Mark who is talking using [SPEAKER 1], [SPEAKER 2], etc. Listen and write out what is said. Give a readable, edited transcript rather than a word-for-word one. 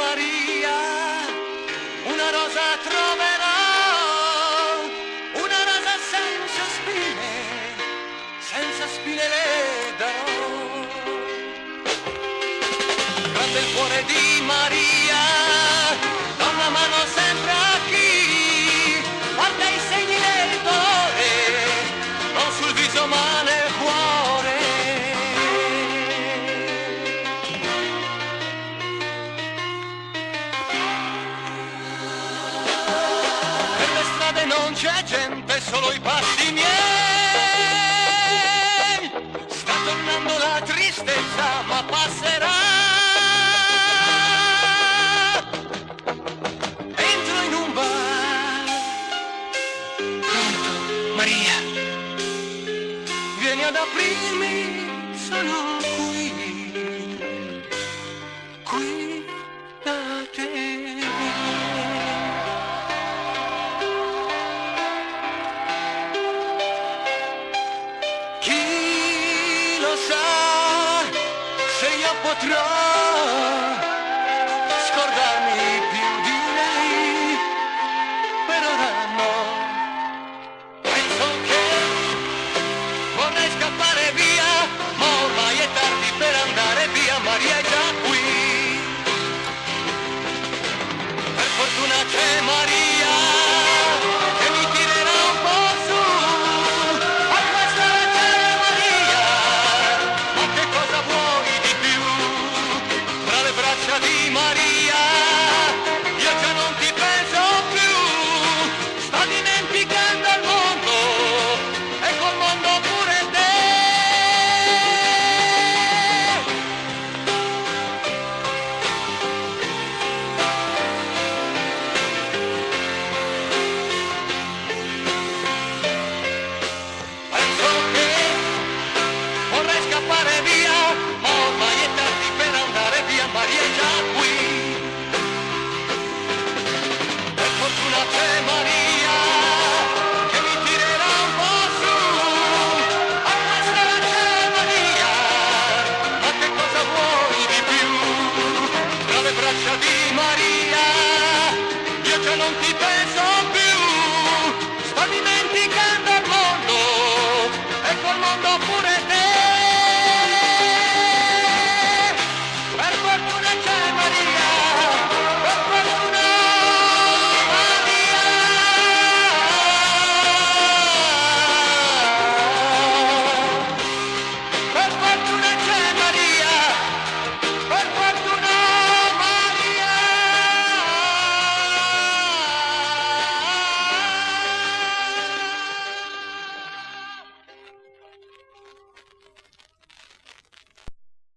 [SPEAKER 1] Maria, una rosa troverò, una rosa senza spine le darò. Grande il cuore di Maria, donna mano sempre a chi guarda i segni del cuore, non sul viso ma nel cuore. Per le strade non c'è gente, solo i passi miei. Sta tornando la tristezza, ma passerà. Entro in un bar, pronto, Maria, vieni ad aprirmi, sono qui da te. Chi lo sa se io potrò scordarmi più di lei, per ora no. Penso che vorrei scappare via, ma ormai è tardi per andare via, Maria è già qui. Per fortuna c'è Maria che mi tirerà un po' su. A questa ragione Maria, ma che cosa vuoi di più? Tra le braccia di Maria io già non ti penso più. Sto dimenticando il mondo e col mondo pure te. Penso che vorrei scappare via, ma ormai è tardi per andare via, Maria è già qui. Per fortuna c'è Maria che mi tirerà un po' su. A questa ragione Maria, ma che cosa vuoi di più? Tra le braccia di Maria io già non ti